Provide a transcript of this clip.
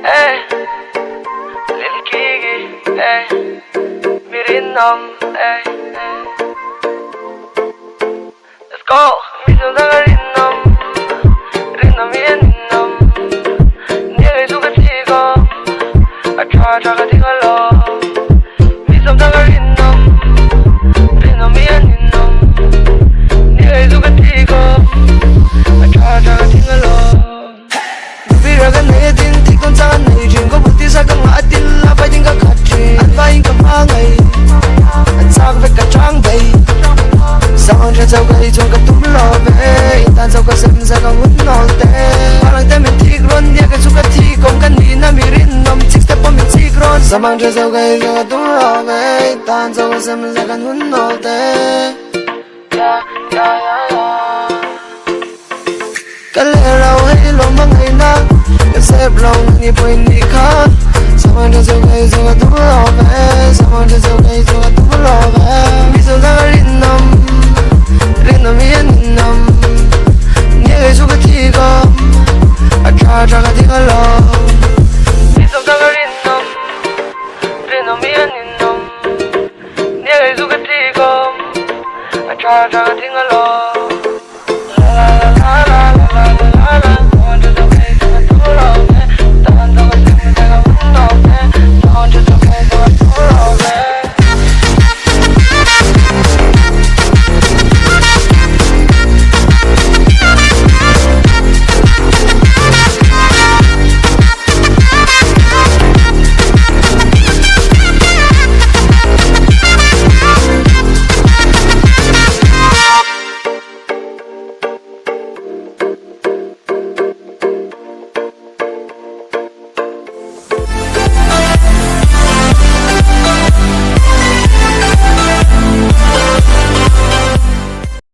Ey, Lil Kiki, ey, Mirinom, ey, let's go. Mismo daga rinnom, rinnom iyan rinnom. Nigay suka tigo, acha tingalo. Mismo daga rinnom, rinnom iyan rinnom. Nigay suka tigo, acha tingalo. Biragan na din tikon sa kanay, ko buti sa kang atin lapay din ka katrin. At bayin ka mangay, at sakvek ka changbay. Sang ra sao gay trong ka tumlo ve, tan sao ka sem sa kang unol te. Parang temen tigron dia ka suka tikong kanina mirin nom six step on tigron. Samang ra sao gay trong ka tumlo ve, tan sao ka sem sa kang unol te. Kaleraw ay lomang ay na, kasep long ni boy ni